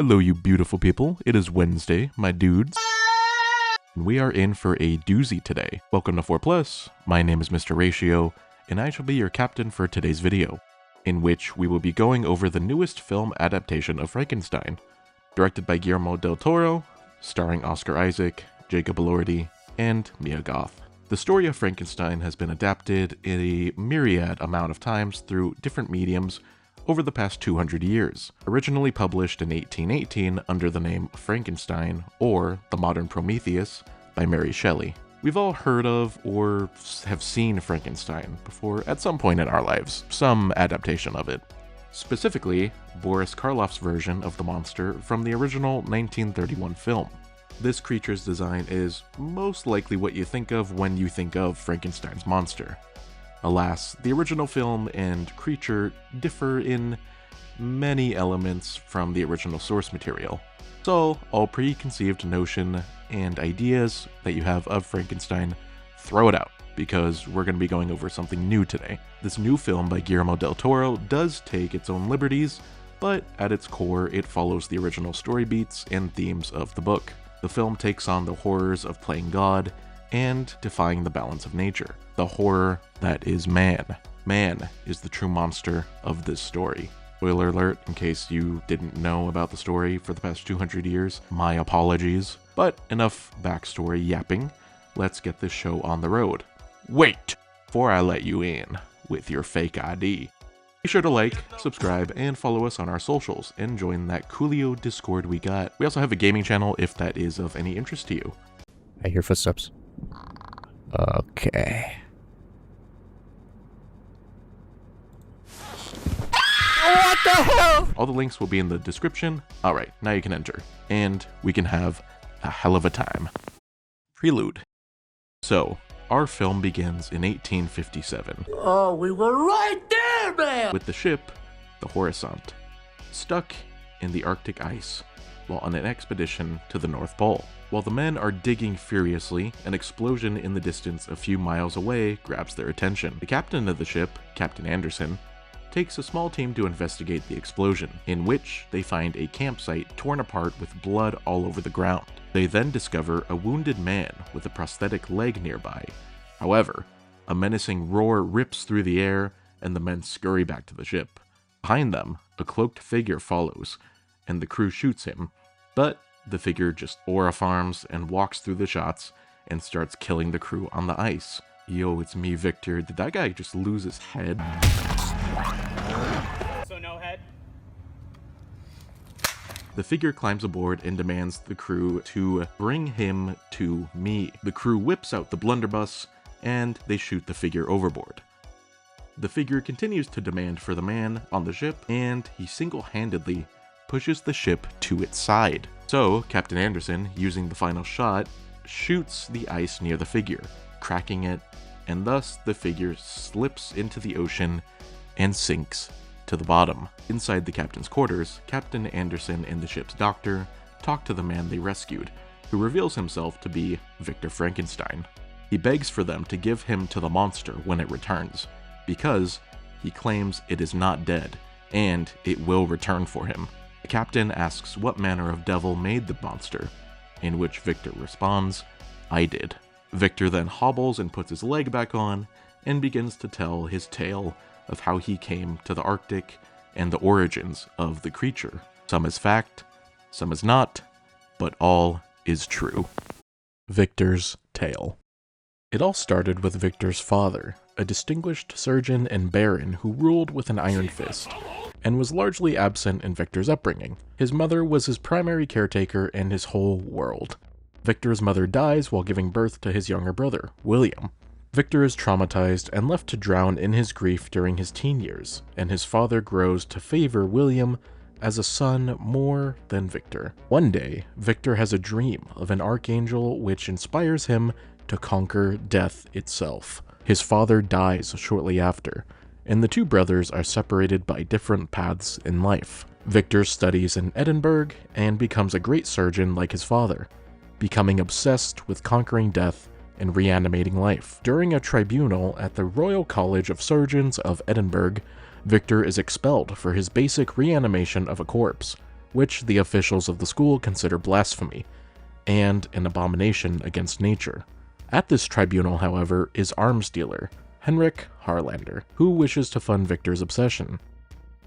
Hello, you beautiful people. It is Wednesday, my dudes. And we are in for a doozy today. Welcome to 4+. My name is Mr. Ratio, and I shall be your captain for today's video, in which we will be going over the newest film adaptation of Frankenstein, directed by Guillermo del Toro, starring Oscar Isaac, Jacob Elordi, and Mia Goth. The story of Frankenstein has been adapted a myriad amount of times through different mediums over the past 200 years, originally published in 1818 under the name Frankenstein or The Modern Prometheus by Mary Shelley. We've all heard of or have seen Frankenstein before at some point in our lives, some adaptation of it. Specifically, Boris Karloff's version of the monster from the original 1931 film. This creature's design is most likely what you think of when you think of Frankenstein's monster. Alas, the original film and creature differ in many elements from the original source material. So, all preconceived notion and ideas that you have of Frankenstein, throw it out, because we're going to be going over something new today. This new film by Guillermo del Toro does take its own liberties, but at its core it follows the original story beats and themes of the book. The film takes on the horrors of playing God and defying the balance of nature. The horror that is man. Man is the true monster of this story. Spoiler alert, in case you didn't know about the story for the past 200 years, my apologies. But enough backstory yapping, let's get this show on the road. Wait! Before I let you in with your fake ID, be sure to like, subscribe, and follow us on our socials, and join that Coolio Discord we got. We also have a gaming channel if that is of any interest to you. I hear footsteps. Okay. What the hell? All the links will be in the description. Alright, now you can enter, and we can have a hell of a time. Prelude. So, our film begins in 1857. Oh, we were right there, man! With the ship, the Horizont, stuck in the Arctic ice while on an expedition to the North Pole. While the men are digging furiously, an explosion in the distance a few miles away grabs their attention. The captain of the ship, Captain Anderson, takes a small team to investigate the explosion, in which they find a campsite torn apart with blood all over the ground. They then discover a wounded man with a prosthetic leg nearby. However, a menacing roar rips through the air, and the men scurry back to the ship. Behind them, a cloaked figure follows, and the crew shoots him, but the figure just aura farms and walks through the shots and starts killing the crew on the ice. Yo, it's me, Victor. Did that guy just lose his head? So no head? The figure climbs aboard and demands the crew to bring him to me. The crew whips out the blunderbuss, and they shoot the figure overboard. The figure continues to demand for the man on the ship, and he single-handedly pushes the ship to its side. So, Captain Anderson, using the final shot, shoots the ice near the figure, cracking it, and thus the figure slips into the ocean and sinks to the bottom. Inside the captain's quarters, Captain Anderson and the ship's doctor talk to the man they rescued, who reveals himself to be Victor Frankenstein. He begs for them to give him to the monster when it returns, because he claims it is not dead, and it will return for him. The captain asks what manner of devil made the monster, in which Victor responds, "I did." Victor then hobbles and puts his leg back on, and begins to tell his tale of how he came to the Arctic and the origins of the creature. Some is fact, some is not, but all is true. Victor's tale. It all started with Victor's father, a distinguished surgeon and baron who ruled with an iron fist, and was largely absent in Victor's upbringing. His mother was his primary caretaker and his whole world. Victor's mother dies while giving birth to his younger brother, William. Victor is traumatized and left to drown in his grief during his teen years, and his father grows to favor William as a son more than Victor. One day, Victor has a dream of an archangel which inspires him to conquer death itself. His father dies shortly after, and the two brothers are separated by different paths in life. Victor studies in Edinburgh and becomes a great surgeon like his father, becoming obsessed with conquering death and reanimating life. During a tribunal at the Royal College of Surgeons of Edinburgh, Victor is expelled for his basic reanimation of a corpse, which the officials of the school consider blasphemy and an abomination against nature. At this tribunal, however, is arms dealer Henrik Harlander, who wishes to fund Victor's obsession.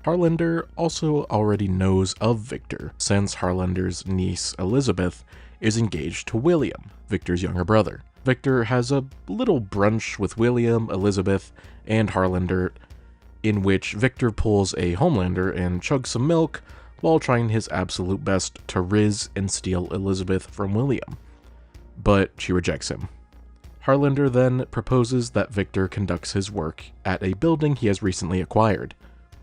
Harlander also already knows of Victor, since Harlander's niece Elizabeth is engaged to William, Victor's younger brother. Victor has a little brunch with William, Elizabeth, and Harlander, in which Victor pulls a Homelander and chugs some milk while trying his absolute best to riz and steal Elizabeth from William. But she rejects him. Harlander then proposes that Victor conducts his work at a building he has recently acquired.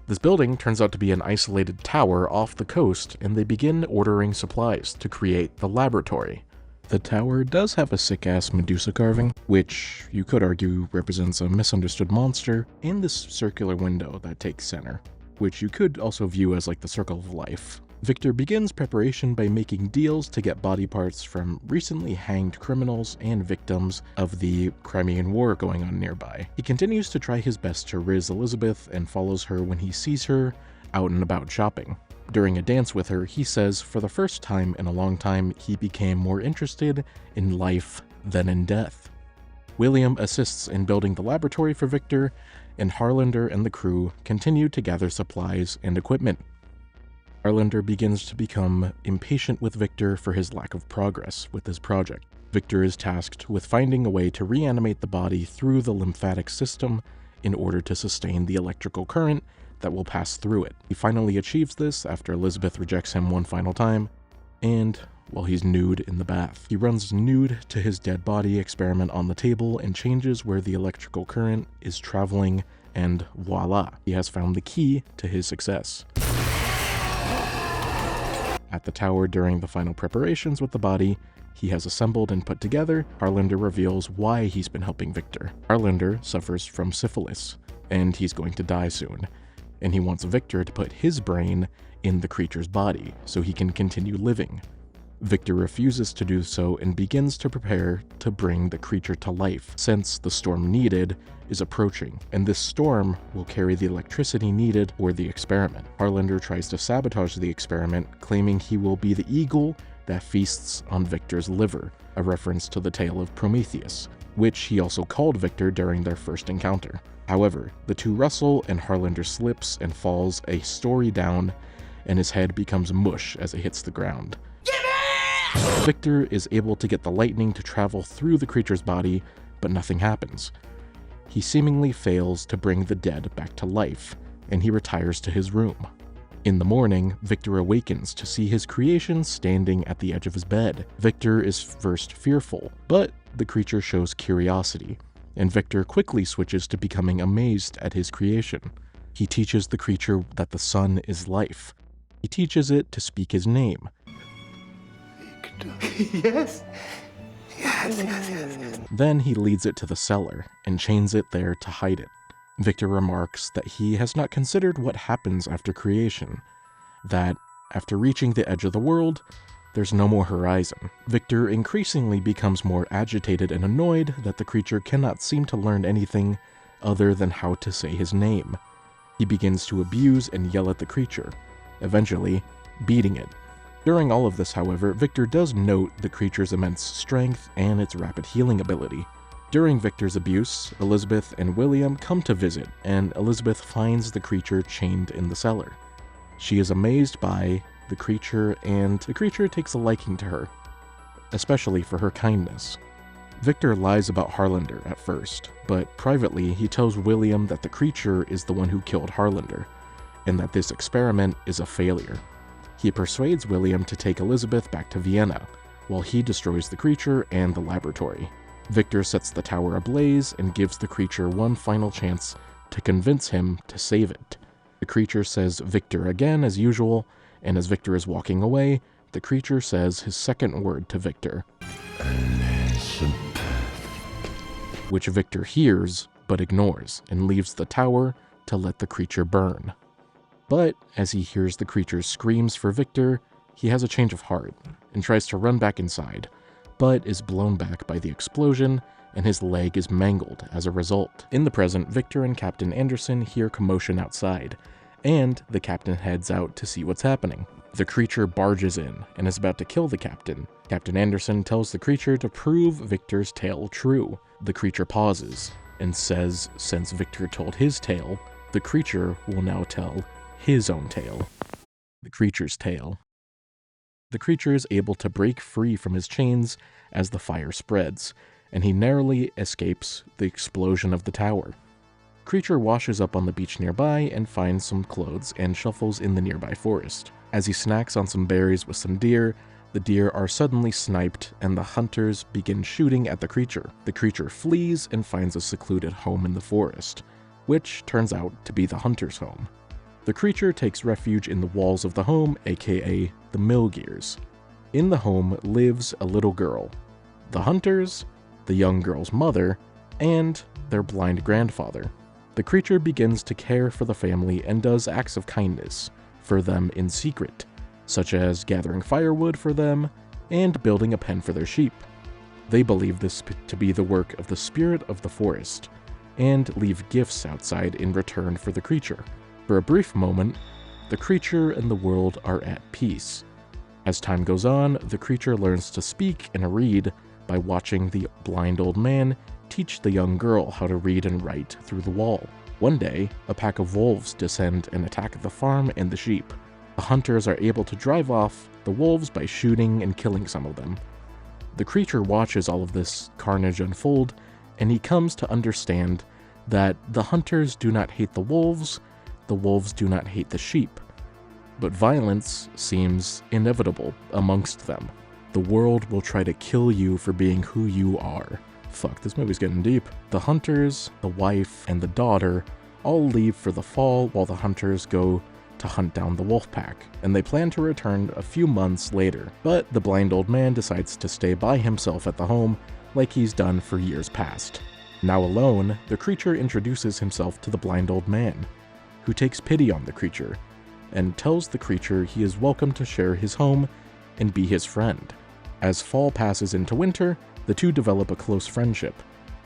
This building turns out to be an isolated tower off the coast, and they begin ordering supplies to create the laboratory. The tower does have a sick-ass Medusa carving, which you could argue represents a misunderstood monster, and this circular window that takes center, which you could also view as like the circle of life. Victor begins preparation by making deals to get body parts from recently hanged criminals and victims of the Crimean War going on nearby. He continues to try his best to riz Elizabeth and follows her when he sees her out and about shopping. During a dance with her, he says for the first time in a long time he became more interested in life than in death. William assists in building the laboratory for Victor, and Harlander and the crew continue to gather supplies and equipment. Harlander begins to become impatient with Victor for his lack of progress with his project. Victor is tasked with finding a way to reanimate the body through the lymphatic system in order to sustain the electrical current that will pass through it. He finally achieves this after Elizabeth rejects him one final time, and while he's nude in the bath. He runs nude to his dead body experiment on the table and changes where the electrical current is traveling, and voila, he has found the key to his success. At the tower during the final preparations with the body he has assembled and put together, Harlander reveals why he's been helping Victor. Harlander suffers from syphilis, and he's going to die soon, and he wants Victor to put his brain in the creature's body so he can continue living. Victor refuses to do so and begins to prepare to bring the creature to life, since the storm needed is approaching, and this storm will carry the electricity needed for the experiment. Harlander tries to sabotage the experiment, claiming he will be the eagle that feasts on Victor's liver, a reference to the tale of Prometheus, which he also called Victor during their first encounter. However, the two wrestle and Harlander slips and falls a story down, and his head becomes mush as it hits the ground. Victor is able to get the lightning to travel through the creature's body, but nothing happens. He seemingly fails to bring the dead back to life, and he retires to his room. In the morning, Victor awakens to see his creation standing at the edge of his bed. Victor is first fearful, but the creature shows curiosity, and Victor quickly switches to becoming amazed at his creation. He teaches the creature that the sun is life. He teaches it to speak his name. Yes. Then he leads it to the cellar and chains it there to hide it. Victor remarks that he has not considered what happens after creation, that after reaching the edge of the world, there's no more horizon. Victor increasingly becomes more agitated and annoyed that the creature cannot seem to learn anything other than how to say his name. He begins to abuse and yell at the creature, eventually beating it. During all of this, however, Victor does note the creature's immense strength and its rapid healing ability. During Victor's abuse, Elizabeth and William come to visit, and Elizabeth finds the creature chained in the cellar. She is amazed by the creature, and the creature takes a liking to her, especially for her kindness. Victor lies about Harlander at first, but privately he tells William that the creature is the one who killed Harlander, and that this experiment is a failure. He persuades William to take Elizabeth back to Vienna, while he destroys the creature and the laboratory. Victor sets the tower ablaze and gives the creature one final chance to convince him to save it. The creature says Victor again as usual, and as Victor is walking away, the creature says his second word to Victor, which Victor hears but ignores and leaves the tower to let the creature burn. But as he hears the creature's screams for Victor, he has a change of heart and tries to run back inside, but is blown back by the explosion, and his leg is mangled as a result. In the present, Victor and Captain Anderson hear commotion outside, and the captain heads out to see what's happening. The creature barges in and is about to kill the captain. Captain Anderson tells the creature to prove Victor's tale true. The creature pauses and says since Victor told his tale, the creature will now tell his own tale. The creature's tale. The creature is able to break free from his chains as the fire spreads, and he narrowly escapes the explosion of the tower. Creature washes up on the beach nearby and finds some clothes and shuffles in the nearby forest. As he snacks on some berries with some deer, the deer are suddenly sniped and the hunters begin shooting at the creature. The creature flees and finds a secluded home in the forest, which turns out to be the hunter's home. The creature takes refuge in the walls of the home, aka the mill gears. In the home lives a little girl, the hunters, the young girl's mother, and their blind grandfather. The creature begins to care for the family and does acts of kindness for them in secret, such as gathering firewood for them and building a pen for their sheep. They believe this to be the work of the spirit of the forest and leave gifts outside in return for the creature. For a brief moment, the creature and the world are at peace. As time goes on, the creature learns to speak and read by watching the blind old man teach the young girl how to read and write through the wall. One day, a pack of wolves descend and attack the farm and the sheep. The hunters are able to drive off the wolves by shooting and killing some of them. The creature watches all of this carnage unfold, and he comes to understand that the hunters do not hate the wolves do not hate the sheep, but violence seems inevitable amongst them. The world will try to kill you for being who you are. Fuck, this movie's getting deep. The hunters, the wife, and the daughter all leave for the fall while the hunters go to hunt down the wolf pack, and they plan to return a few months later. But the blind old man decides to stay by himself at the home like he's done for years past. Now alone, the creature introduces himself to the blind old man, who takes pity on the creature and tells the creature he is welcome to share his home and be his friend. As fall passes into winter, the two develop a close friendship,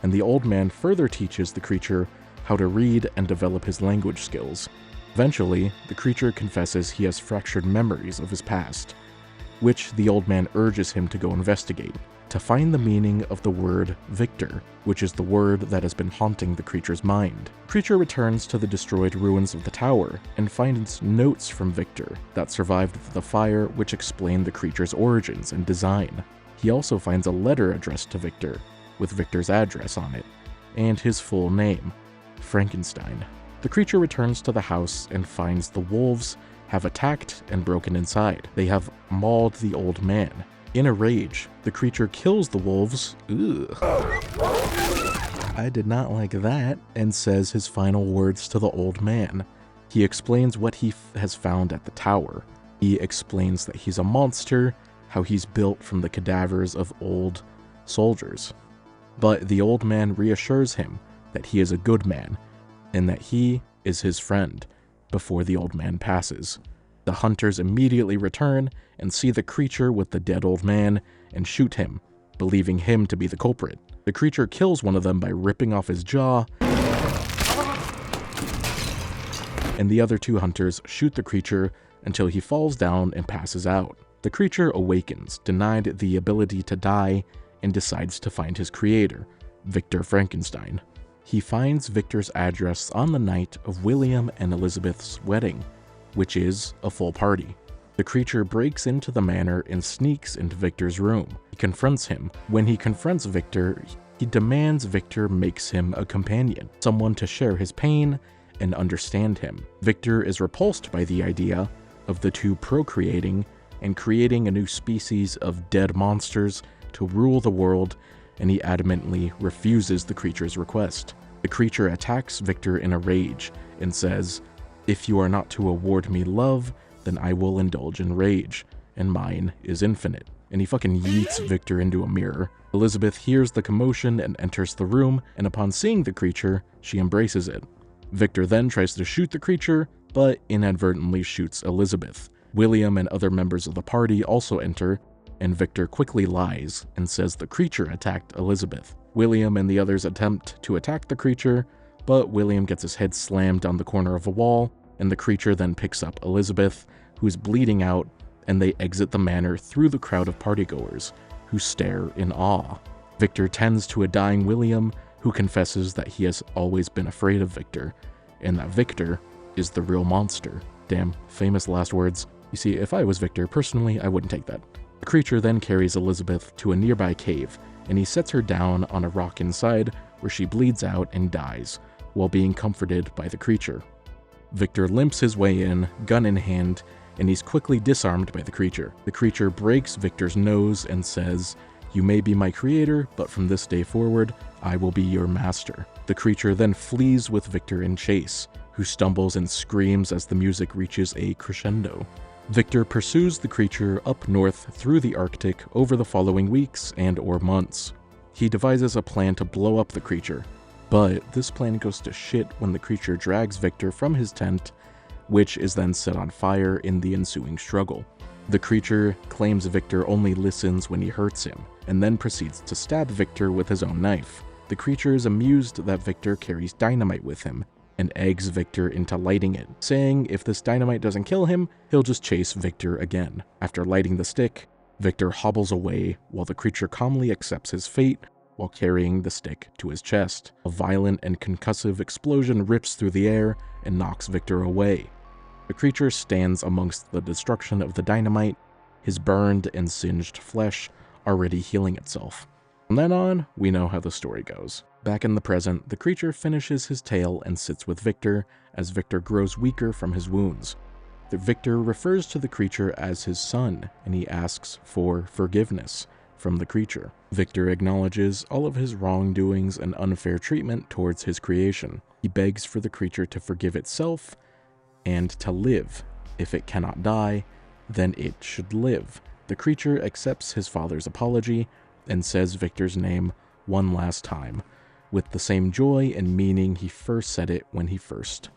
and the old man further teaches the creature how to read and develop his language skills. Eventually, the creature confesses he has fractured memories of his past, which the old man urges him to go investigate, to find the meaning of the word Victor, which is the word that has been haunting the creature's mind. The creature returns to the destroyed ruins of the tower and finds notes from Victor that survived the fire, which explain the creature's origins and design. He also finds a letter addressed to Victor, with Victor's address on it, and his full name, Frankenstein. The creature returns to the house and finds the wolves have attacked and broken inside. They have mauled the old man. In a rage, the creature kills the wolves. Ugh. I did not like that, and says his final words to the old man. He explains what he has found at the tower. He explains that he's a monster, how he's built from the cadavers of old soldiers. But the old man reassures him that he is a good man, and that he is his friend, before the old man passes. The hunters immediately return and see the creature with the dead old man and shoot him, believing him to be the culprit. The creature kills one of them by ripping off his jaw, and the other two hunters shoot the creature until he falls down and passes out. The creature awakens, denied the ability to die, and decides to find his creator, Victor Frankenstein. He finds Victor's address on the night of William and Elizabeth's wedding, which is a full party. The creature breaks into the manor and sneaks into Victor's room. He confronts him. When he confronts Victor, he demands Victor makes him a companion, someone to share his pain and understand him. Victor is repulsed by the idea of the two procreating and creating a new species of dead monsters to rule the world, and he adamantly refuses the creature's request. The creature attacks Victor in a rage and says, "If you are not to award me love, then I will indulge in rage, and mine is infinite." And he fucking yeets Victor into a mirror. Elizabeth hears the commotion and enters the room, and upon seeing the creature, she embraces it. Victor then tries to shoot the creature, but inadvertently shoots Elizabeth. William and other members of the party also enter, and Victor quickly lies and says the creature attacked Elizabeth. William and the others attempt to attack the creature, but William gets his head slammed down the corner of a wall, and the creature then picks up Elizabeth, who is bleeding out, and they exit the manor through the crowd of partygoers, who stare in awe. Victor tends to a dying William, who confesses that he has always been afraid of Victor, and that Victor is the real monster. Damn, famous last words. You see, if I was Victor, personally, I wouldn't take that. The creature then carries Elizabeth to a nearby cave, and he sets her down on a rock inside, where she bleeds out and dies, while being comforted by the creature. Victor limps his way in, gun in hand, and he's quickly disarmed by the creature. The creature breaks Victor's nose and says, "You may be my creator, but from this day forward, I will be your master." The creature then flees with Victor in chase, who stumbles and screams as the music reaches a crescendo. Victor pursues the creature up north through the Arctic over the following weeks and/or months. He devises a plan to blow up the creature, but this plan goes to shit when the creature drags Victor from his tent, which is then set on fire in the ensuing struggle. The creature claims Victor only listens when he hurts him, and then proceeds to stab Victor with his own knife. The creature is amused that Victor carries dynamite with him, and eggs Victor into lighting it, saying if this dynamite doesn't kill him, he'll just chase Victor again. After lighting the stick, Victor hobbles away while the creature calmly accepts his fate while carrying the stick to his chest. A violent and concussive explosion rips through the air and knocks Victor away. The creature stands amongst the destruction of the dynamite, his burned and singed flesh already healing itself. From then on, we know how the story goes. Back in the present, the creature finishes his tale and sits with Victor as Victor grows weaker from his wounds. Victor refers to the creature as his son, and he asks for forgiveness from the creature. Victor acknowledges all of his wrongdoings and unfair treatment towards his creation. He begs for the creature to forgive itself and to live. If it cannot die, then it should live. The creature accepts his father's apology and says Victor's name one last time, with the same joy and meaning he first said it when he first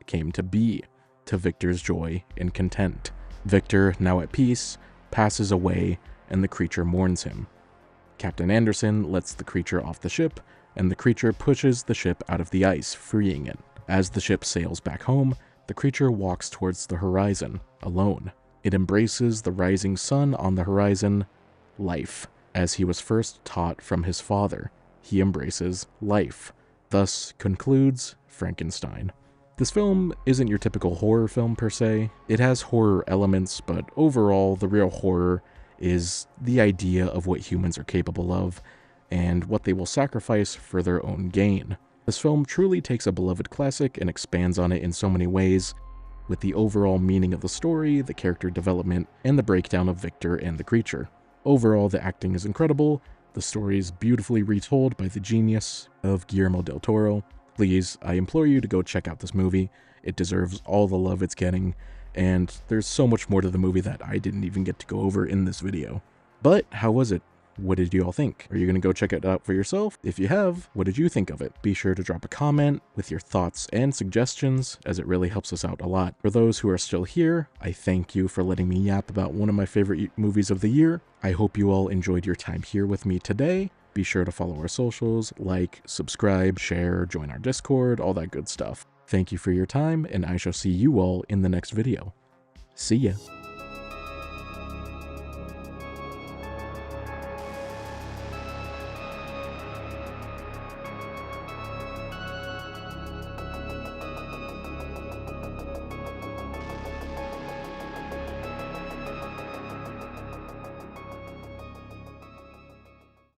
came to be, to Victor's joy and content. Victor, now at peace, passes away, and the creature mourns him. Captain Anderson lets the creature off the ship, and the creature pushes the ship out of the ice, freeing it. As the ship sails back home, the creature walks towards the horizon, alone. It embraces the rising sun on the horizon, life. As he was first taught from his father, he embraces life. Thus concludes Frankenstein. This film isn't your typical horror film per se. It has horror elements, but overall, the real horror is the idea of what humans are capable of and what they will sacrifice for their own gain. This film truly takes a beloved classic and expands on it in so many ways, with the overall meaning of the story, the character development, and the breakdown of Victor and the creature. Overall, the acting is incredible, the story is beautifully retold by the genius of Guillermo del Toro. Please, I implore you to go check out this movie. It deserves all the love it's getting, and there's so much more to the movie that I didn't even get to go over in this video. But how was it? What did you all think? Are you going to go check it out for yourself? If you have, what did you think of it? Be sure to drop a comment with your thoughts and suggestions, as it really helps us out a lot. For those who are still here, I thank you for letting me yap about one of my favorite movies of the year. I hope you all enjoyed your time here with me today. Be sure to follow our socials, like, subscribe, share, join our Discord, all that good stuff. Thank you for your time, and I shall see you all in the next video. See ya.